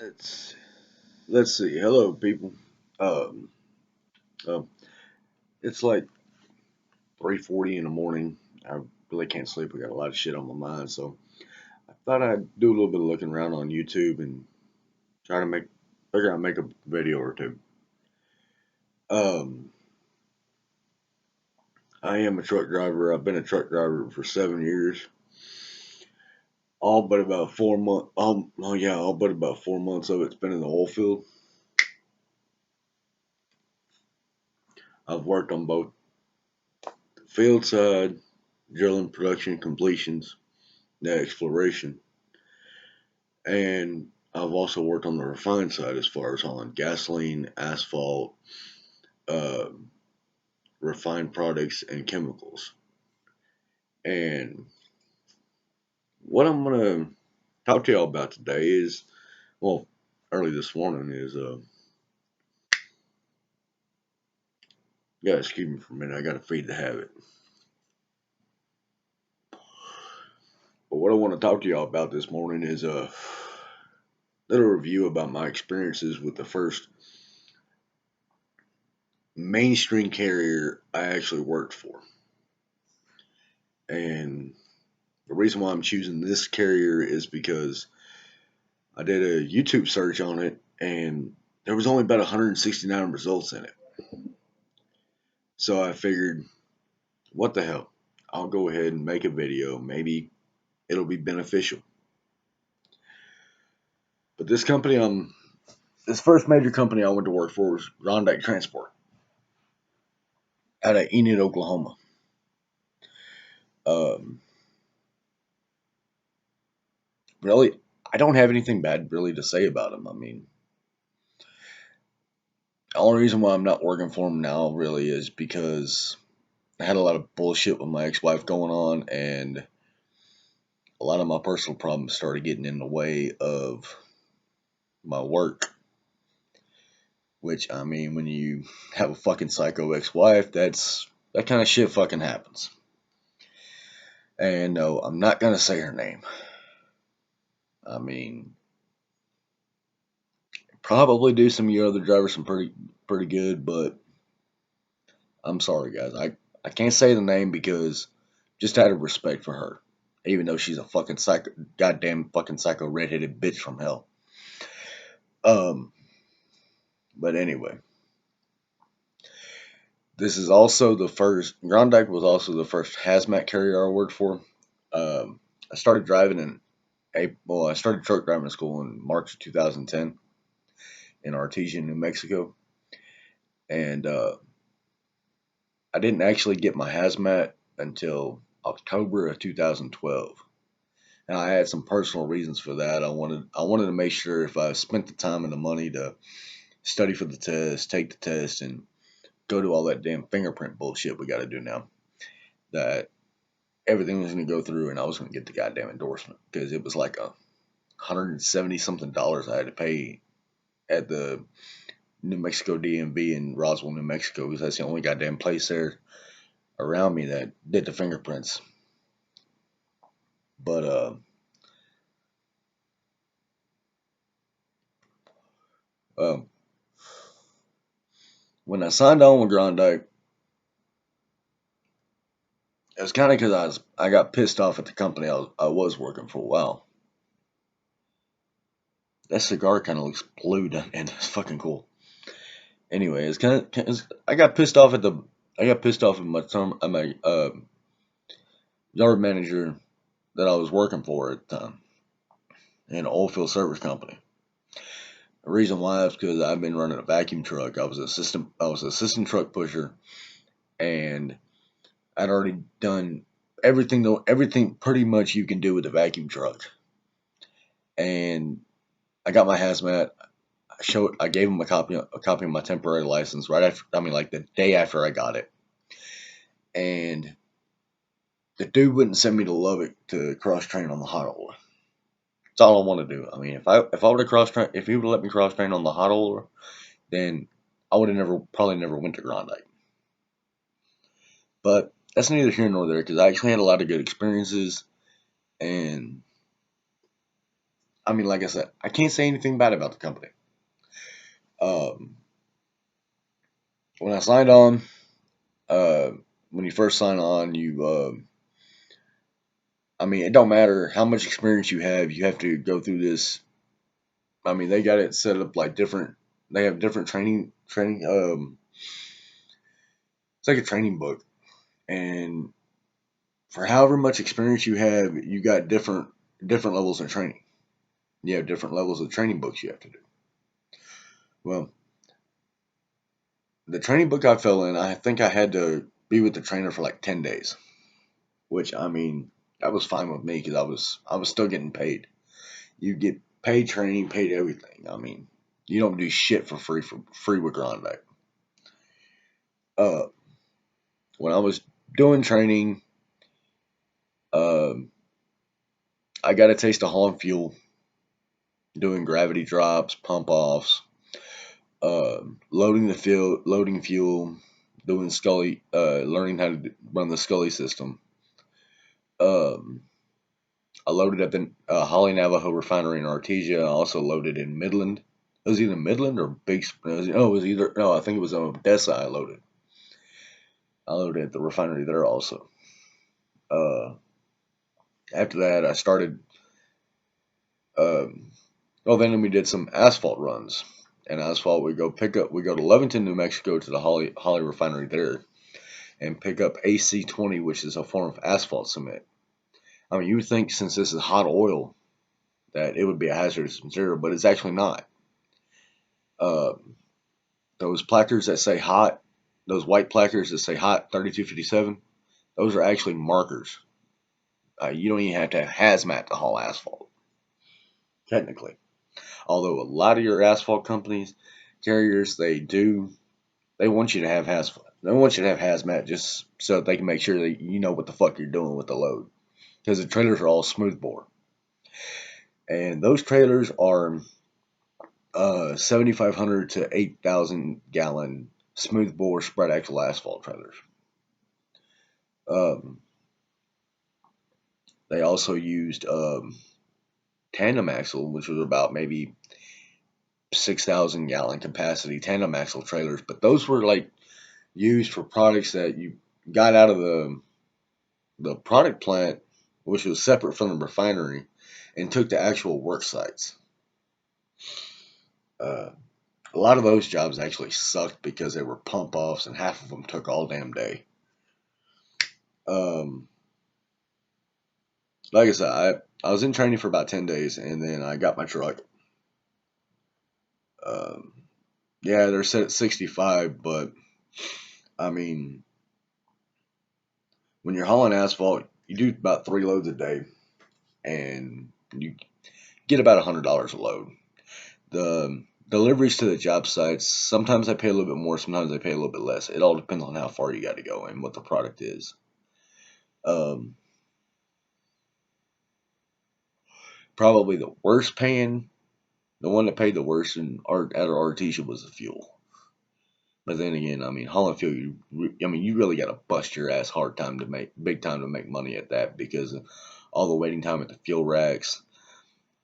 Let's let's see. Hello, people. Um, um, it's like 3:40 in the morning. I really can't sleep. I got a lot of shit on my mind, so I thought I'd do a little bit of looking around on YouTube and try to figure out make a video or two. Um, I am a truck driver. I've been a truck driver for 7 years. All but about 4 months. Oh yeah, all but about 4 months of it's been in the oil field. I've worked on both the field side, drilling, production, completions, the exploration. And I've also worked on the refined side as far as on gasoline, asphalt, uh, refined products, and chemicals. And what I'm going to talk to y'all about today is, well, early this morning is, yeah, excuse me for a minute. I got to feed the habit. But what I want to talk to y'all about this morning is a little review about my experiences with the first mainstream carrier I actually worked for. And the reason why I'm choosing this carrier is because I did a YouTube search on it and there was only about 169 results in it. So I figured, what the hell? I'll go ahead and make a video. Maybe it'll be beneficial. But this first major company I went to work for was Groendyke Transport out of Enid, Oklahoma. Um, really, I don't have anything bad really to say about them. I mean, the only reason why I'm not working for them now really is because I had a lot of bullshit with my ex-wife going on, and a lot of my personal problems started getting in the way of my work. Which, I mean, when you have a fucking psycho ex-wife, that kind of shit fucking happens. And no, I'm not gonna say her name. I mean, probably do some of your other drivers some pretty good, but I'm sorry guys, I can't say the name because just out of respect for her, even though she's a fucking psycho, goddamn fucking psycho redheaded bitch from hell. Um, but anyway, this is also the first. Groendyke was also the first hazmat carrier I worked for. I started driving in April. Well, I started truck driving school in March of 2010 in Artesia, New Mexico, and I didn't actually get my hazmat until October of 2012. And I had some personal reasons for that. I wanted to make sure if I spent the time and the money to study for the test, take the test, and go to all that damn fingerprint bullshit we got to do now, that everything was going to go through and I was going to get the goddamn endorsement because it was like $170 something I had to pay at the New Mexico DMV in Roswell, New Mexico, because that's the only goddamn place there around me that did the fingerprints. But um, when I signed on with Groendyke, it was kind of because I got pissed off at the company I was working for a while. That cigar kind of looks blue, and it's fucking cool. Anyway, it's kind of I got pissed off at my yard manager that I was working for at the time in an oil field service company. The reason why is because I've been running a vacuum truck. I was assistant truck pusher, and I'd already done everything pretty much you can do with a vacuum truck. And I got my hazmat. I gave him a copy of my temporary license right after. I mean, like the day after I got it, and the dude wouldn't send me to Lubbock to cross train on the hot oil. That's all I want to do. I mean, if I would have cross train, if he would have let me cross train on the hot oil, then I would have probably never went to Groendyke. But that's neither here nor there because I actually had a lot of good experiences, and I mean, like I said, I can't say anything bad about the company. Um, when I signed on, uh, when you first sign on, I mean, it don't matter how much experience you have to go through this. I mean, they got it set up like different. They have different training. It's like a training book, and for however much experience you have, you got different levels of training. You have different levels of training books you have to do. Well, the training book I fell in, I think I had to be with the trainer for like 10 days, which I mean that was fine with me because I was still getting paid. You get paid training, paid everything. I mean, you don't do shit for free with Groendyke. Uh, when I was doing training, um, I got a taste of hauling fuel, doing gravity drops, pump offs, loading fuel, doing Scully, learning how to run the Scully system. Um, I loaded at the Holly Navajo refinery in Artesia. I also loaded in Midland. It was either Midland or Big. It was either no. I think it was Odessa. I loaded at the refinery there also. Uh, After that, I started. Um, well, then we did some asphalt runs. And asphalt, we go pick up. We go to Levington, New Mexico, to the Holly refinery there, and pick up AC-20, which is a form of asphalt cement. I mean, you would think since this is hot oil that it would be a hazardous material, but it's actually not. Uh, those placards that say hot, those white placards that say hot 3257, those are actually markers. You don't even have to have hazmat to haul asphalt, technically. Although a lot of your asphalt companies, carriers, they want you to have hazmat. They want you to have hazmat just so that they can make sure that you know what the fuck you're doing with the load. Because the trailers are all smoothbore. And those trailers are 7,500 to 8,000 gallon smoothbore spread axle asphalt trailers. Um, they also used tandem axle, which was about maybe 6,000 gallon capacity tandem axle trailers, but those were like used for products that you got out of the product plant, which was separate from the refinery, and took to actual work sites. Uh, a lot of those jobs actually sucked because they were pump offs, and half of them took all damn day. Um, like I said, I was in training for about 10 days, and then I got my truck. Um, yeah, they're set at 65, but I mean, when you're hauling asphalt, you do about 3 loads a day, and you get about $100 a load. The deliveries to the job sites, sometimes they pay a little bit more, sometimes they pay a little bit less. It all depends on how far you got to go and what the product is. Um, Probably the worst paying, the one that paid the worst in art at Artesia was the fuel. But then again, I mean, hauling fuel, I mean, you really got to bust your ass big time to make money at that because of all the waiting time at the fuel racks,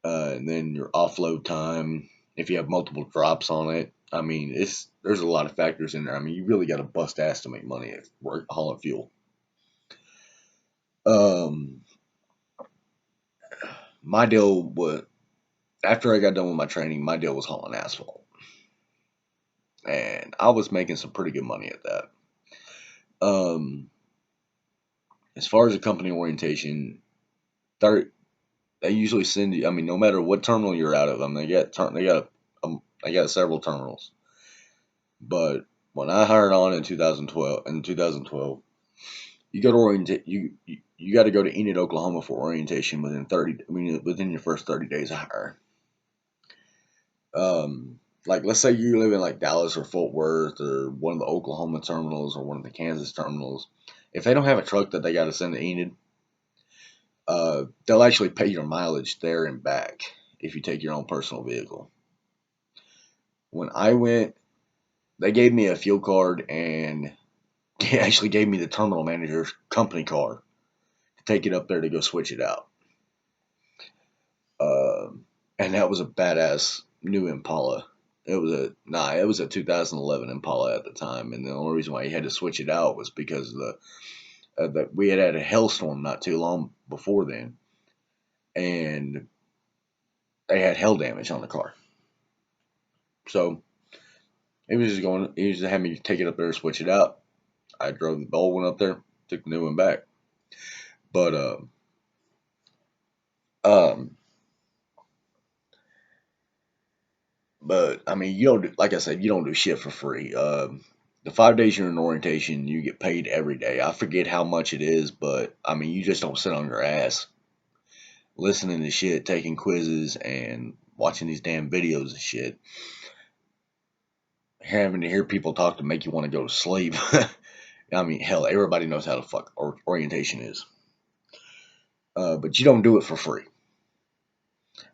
and then your offload time. If you have multiple drops on it, I mean, there's a lot of factors in there. I mean, you really got to bust ass to make money at hauling fuel. Um, my deal was after I got done with my training, my deal was hauling asphalt, and I was making some pretty good money at that. Um, as far as the company orientation, they usually send you. I mean, no matter what terminal you're out of, I mean, they got several terminals. But when I hired on in 2012, you go to you got to go to Enid, Oklahoma for orientation within 30. I mean, within your first 30 days of hire. Like let's say you live in like Dallas or Fort Worth or one of the Oklahoma terminals or one of the Kansas terminals. If they don't have a truck that they got to send to Enid, they'll actually pay your mileage there and back if you take your own personal vehicle. When I went, they gave me a fuel card and they actually gave me the terminal manager's company car to take it up there to go switch it out. and that was a badass new Impala. It was a 2011 Impala at the time, and the only reason why he had to switch it out was because we had a hailstorm not too long before then, and they had hail damage on the car. So he was just had me take it up there, switch it out. I drove the old one up there, took the new one back. But um, but I mean, you don't do, like I said, you don't do shit for free. The 5 days you're in orientation, you get paid every day. I forget how much it is, but I mean, you just don't sit on your ass listening to shit, taking quizzes, and watching these damn videos and shit. Having to hear people talk to make you want to go to sleep. I mean, hell, everybody knows how the fuck orientation is. But you don't do it for free.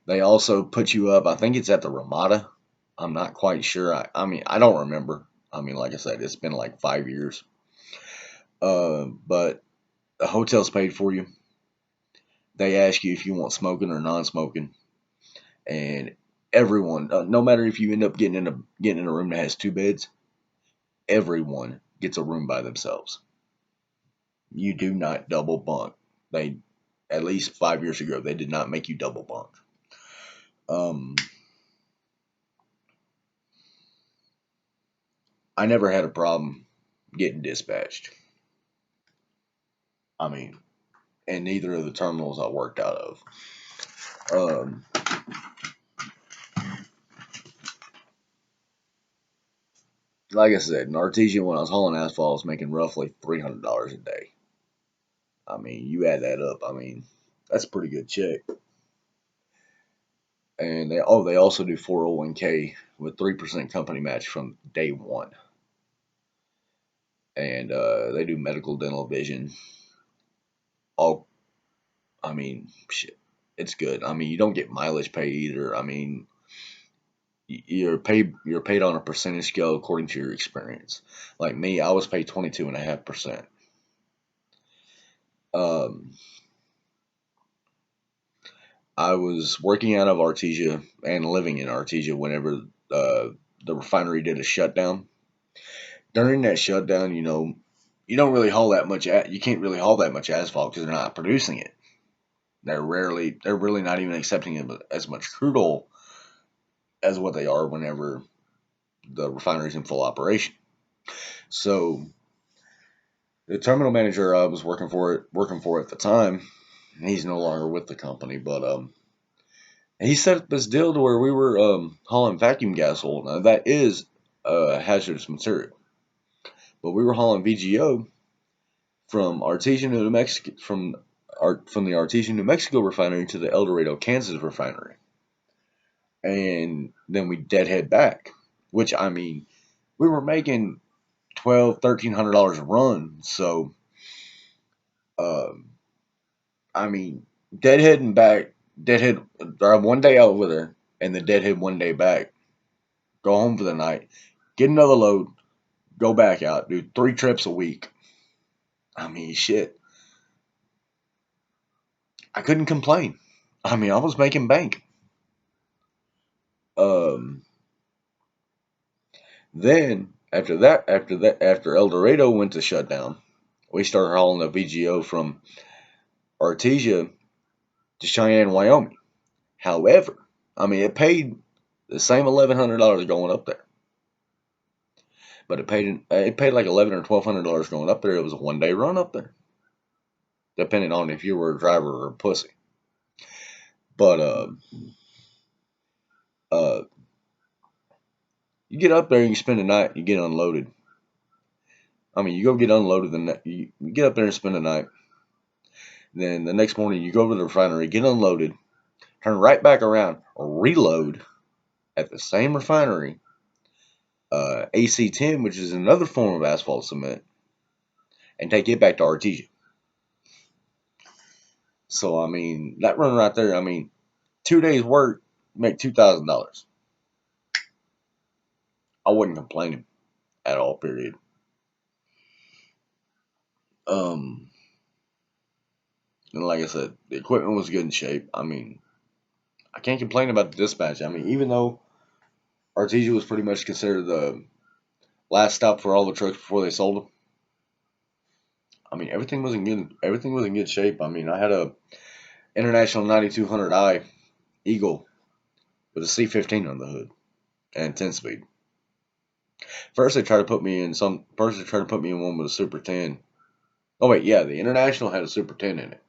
They also put you up. I think it's at the Ramada. I'm not quite sure. I mean, I don't remember. I mean, like I said, it's been like 5 years. But the hotel's paid for you. They ask you if you want smoking or non-smoking, and everyone, no matter if you end up getting in a room that has two beds, everyone gets a room by themselves. You do not double bunk. They, at least 5 years ago, they did not make you double bunk. Um, I never had a problem getting dispatched. I mean, in neither of the terminals I worked out of. Um, like I said, in Artesia, when I was hauling asphalt, I was making roughly $300 a day. I mean, you add that up. I mean, that's a pretty good check. And they also do 401k with 3% company match from day one. And they do medical, dental, vision. All, I mean, shit, it's good. I mean, you don't get mileage pay either. I mean, you're paid on a percentage scale according to your experience. Like me, I was paid 22.5%. Um, I was working out of Artesia and living in Artesia whenever the refinery did a shutdown. During that shutdown, you don't really haul that much. You can't really haul that much asphalt because they're not producing it. They're really not even accepting it as much crude oil as what they are whenever the refinery's in full operation. So the terminal manager I was working for at the time, he's no longer with the company, but he set up this deal to where we were hauling vacuum gas oil. Now that is hazardous material, but we were hauling VGO from Artesia, New Mexico, from the Artesia, New Mexico refinery to the El Dorado, Kansas refinery, and then we deadhead back. Which I mean, we were making $1,200-$1,300 a run, so um, I mean, deadheading back, deadhead drive one day out over there, and then deadhead one day back. Go home for the night, get another load, go back out, do 3 trips a week. I mean, shit, I couldn't complain. I mean, I was making bank. Um, then after El Dorado went to shut down, we started hauling the VGO from Artesia to Cheyenne, Wyoming. However, I mean, it paid the same $1,100 going up there. But it paid like $1,100 or $1,200 going up there. It was a 1 day run up there, depending on if you were a driver or a pussy. But uh, you get up there and you spend the night. You get unloaded. I mean, you go get unloaded. You get up there and spend the night. Then the next morning you go to the refinery, get unloaded, turn right back around, reload at the same refinery, AC10, which is another form of asphalt cement, and take it back to Artesia. So I mean, that run right there. I mean, 2 days work make $2,000. I wasn't complaining at all. Period. Um, and like I said, the equipment was good in shape. I mean, I can't complain about the dispatch. I mean, even though Artesia was pretty much considered the last stop for all the trucks before they sold them. I mean, everything was in good. Everything was in good shape. I mean, I had a International 9200i Eagle with a C15 on the hood and 10 speed. First, they tried to put me in some. First, they tried to put me in one with a Super 10. Oh wait, yeah, the International had a Super 10 in it.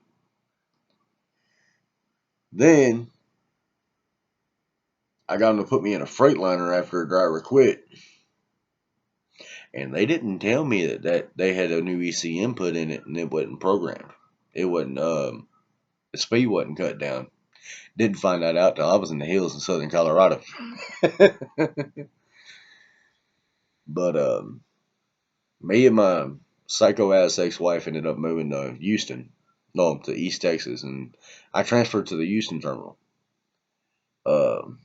Then I got them to put me in a Freightliner after a driver quit, and they didn't tell me that they had a new EC input in it and it wasn't programmed. It wasn't. The speed wasn't cut down. Didn't find that out till I was in the hills in southern Colorado. But me and my psycho ass ex wife ended up moving to Houston, no, to East Texas, and I transferred to the Houston terminal. Um,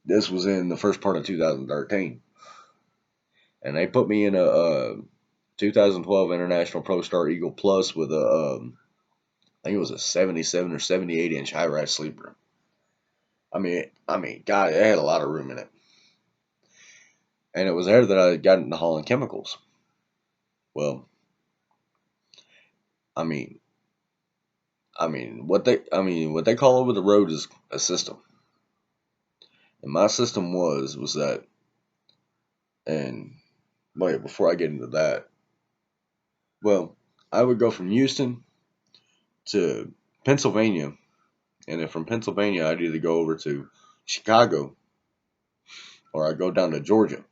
this was in the first part of 2013, and they put me in a 2012 International Pro Star Eagle Plus with I think it was a 77 or 78 inch high rise sleeper. God, it had a lot of room in it, and it was there that I got into hauling chemicals. Well, I mean, what they call over the road is a system, and my system was that. And wait, before I get into that, well, I would go from Houston to Pennsylvania, and then from Pennsylvania, I'd either go over to Chicago or I'd go down to Georgia.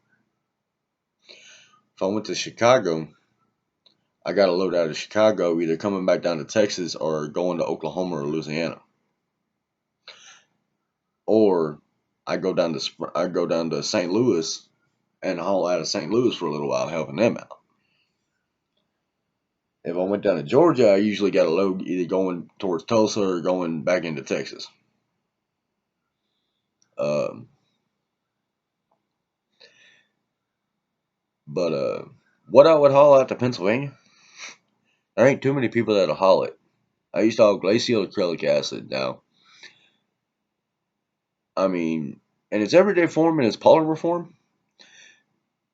If I went to Chicago, I got a load out of Chicago, either coming back down to Texas or going to Oklahoma or Louisiana, or I go down to St. Louis and haul out of St. Louis for a little while, helping them out. If I went down to Georgia, I usually got a load either going towards Tulsa or going back into Texas. Um, but what I would haul out to Pennsylvania, there ain't too many people that'll haul it. I used to haul glacial acrylic acid now. I mean, in its everyday form and its polymer form,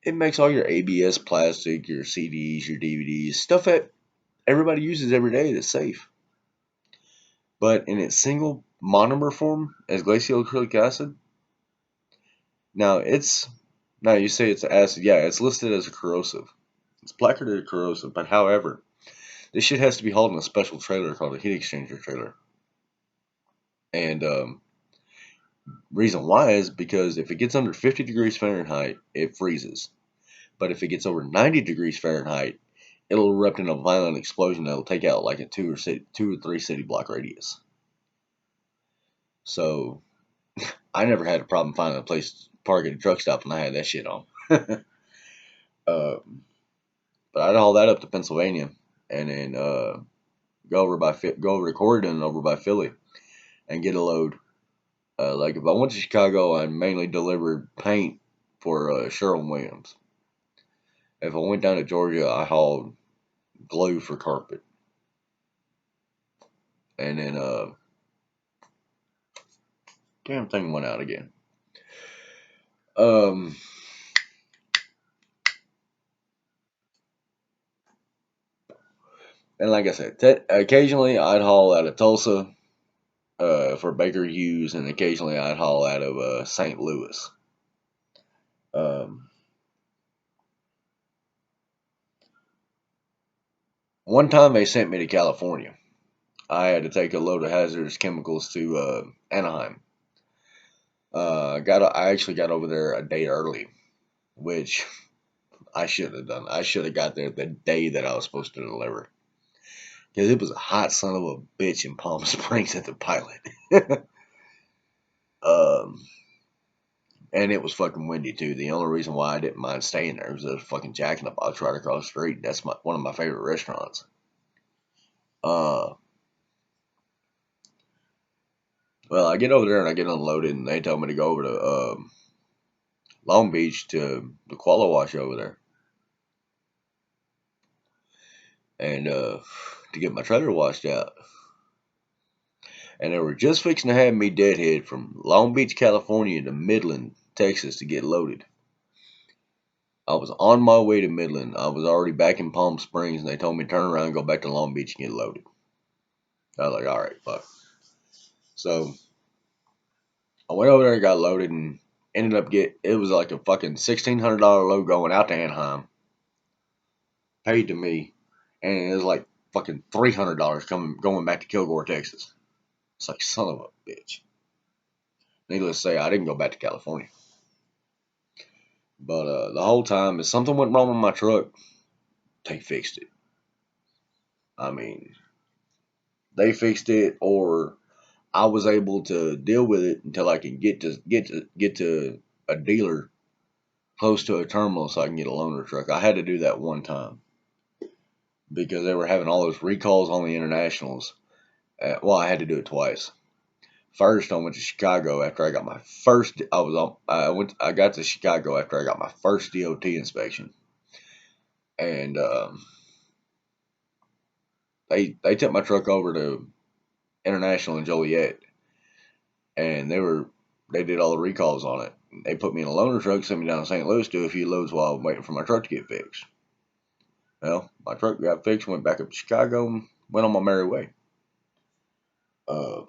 it makes all your ABS plastic, your CDs, your DVDs, stuff that everybody uses every day that's safe. But in its single monomer form as glacial acrylic acid, now it's now you say it's acid, yeah, it's listed as a corrosive. It's placarded corrosive, but however, this shit has to be hauled in a special trailer called a heat exchanger trailer. And reason why is because if it gets under 50 degrees Fahrenheit, it freezes. But if it gets over 90 degrees Fahrenheit, it'll erupt in a violent explosion that'll take out like a two or three city block radius. So I never had a problem finding a place to park at a truck stop when I had that shit on. But I'd haul that up to Pennsylvania and then go over to Corydon and over by Philly and get a load. Like if I went to Chicago, I mainly delivered paint for Sherwin-Williams. If I went down to Georgia, I hauled glue for carpet. And then damn thing went out again. Um, and like I said, occasionally I'd haul out of Tulsa for Baker Hughes, and occasionally I'd haul out of St. Louis. Um, one time they sent me to California. I had to take a load of hazardous chemicals to Anaheim. I actually got over there a day early, which I should have done. I should have got there the day that I was supposed to deliver. Because it was a hot son of a bitch in Palm Springs at the pilot. um, and it was fucking windy too. The only reason why I didn't mind staying there was a fucking Jack in the Box right across the street. That's one of my favorite restaurants. Uh, well, I get over there and I get unloaded, and they tell me to go over to Long Beach to the Quala Wash over there, and to get my trailer washed out. and they were just fixing to have me deadhead from Long Beach, California to Midland, Texas to get loaded. I was on my way to Midland. I was already back in Palm Springs, and they told me to turn around and go back to Long Beach and get loaded. I was like, all right, fuck. So I went over there and got loaded and ended up it was like a fucking $1,600 load going out to Anaheim, paid to me, and it was like fucking $300 going back to Kilgore, Texas. It's like, son of a bitch. Needless to say, I didn't go back to California. But the whole time, if something went wrong with my truck, they fixed it. I mean, they fixed it, or I was able to deal with it until I could get to a dealer close to a terminal so I can get a loaner truck. I had to do that one time because they were having all those recalls on the internationals. Well, I had to do it twice. First, I went to Chicago after I got my first. I got to Chicago after I got my first DOT inspection, and they took my truck over to International in Joliet, and they did all the recalls on it. They put me in a loaner truck, sent me down to St. Louis to do a few loads while I'm waiting for my truck to get fixed. Well, my truck got fixed, went back up to Chicago, and went on my merry way. Uh,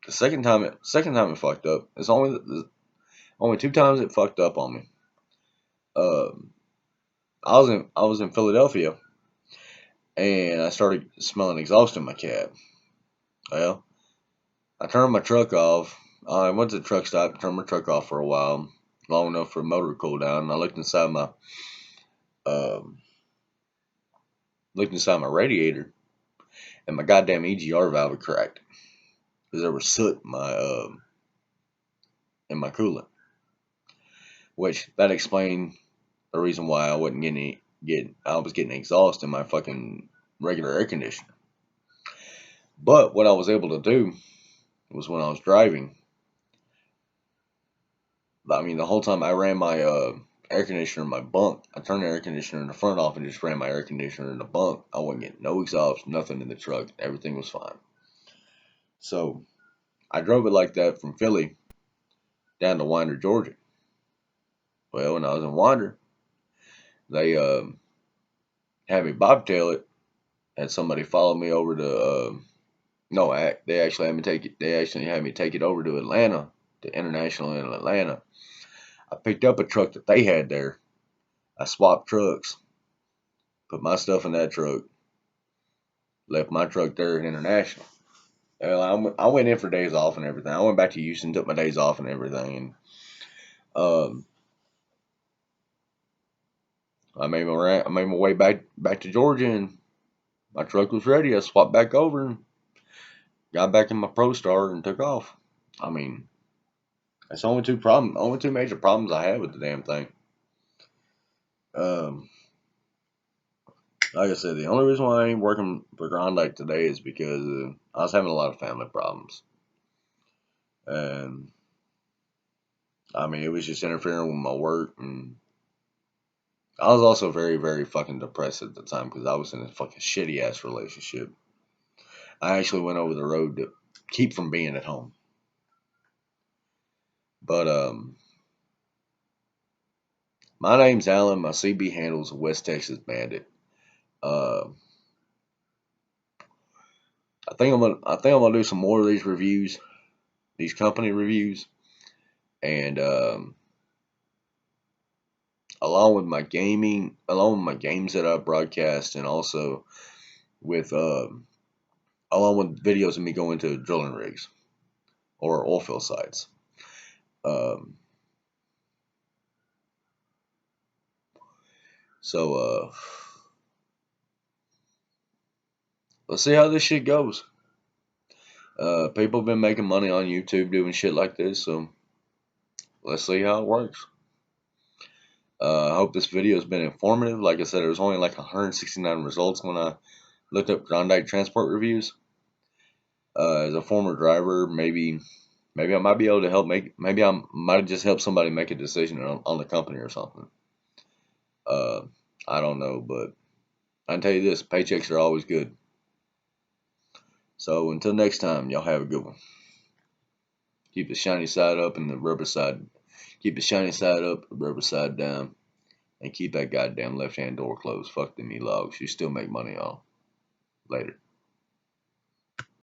the second time it fucked up. It's only two times it fucked up on me. Uh, I was in Philadelphia, and I started smelling exhaust in my cab. Well, I turned my truck off. I went to the truck stop, turned my truck off for a while, long enough for the motor to cool down. And I um, looked inside my radiator, and my goddamn EGR valve had cracked because there was soot in my coolant, which that explained the reason why I wasn't I was getting exhaust in my fucking regular air conditioner. But what I was able to do was when I was driving, I mean, the whole time I ran my air conditioner in my bunk. I turned the air conditioner in the front off and just ran my air conditioner in the bunk. I wasn't getting no exhaust, nothing in the truck. Everything was fine. So I drove it like that from Philly down to Winder, Georgia. Well, when I was in Winder, they had me bobtail it. Had somebody follow me over to no, they actually had me take it. They actually had me take it over to Atlanta, to International in Atlanta. I picked up a truck that they had there. I swapped trucks, put my stuff in that truck, left my truck there at International. Well, I went in for days off and everything. I went back to Houston, took my days off and everything, and I made my way back to Georgia, and my truck was ready. I swapped back over and got back in my ProStar and took off. I mean, that's the only two major problems I had with the damn thing. Um, like I said, the only reason why I ain't working for Groendyke today is because I was having a lot of family problems, and I mean, it was just interfering with my work, and I was also very, very fucking depressed at the time because I was in a fucking shitty ass relationship. I actually went over the road to keep from being at home. But my name's Alan. My CB handle's West Texas Bandit. Uh, I think I'm gonna do some more of these reviews, these company reviews, and along with my games that I broadcast, and also with along with videos of me going to drilling rigs or oil field sites. Um, so let's see how this shit goes. People have been making money on YouTube doing shit like this, so let's see how it works. I hope this video has been informative. Like I said, there was only like 169 results when I looked up Groendyke transport reviews. As a former driver, maybe I might be able to maybe I might have just helped somebody make a decision on the company or something. Uh, I don't know, but I can tell you this: paychecks are always good. So until next time, y'all have a good one. Keep the shiny side up and the rubber side. Keep the shiny side up, the rubber side down, and keep that goddamn left-hand door closed. Fuck them e-logs. You still make money on. Later.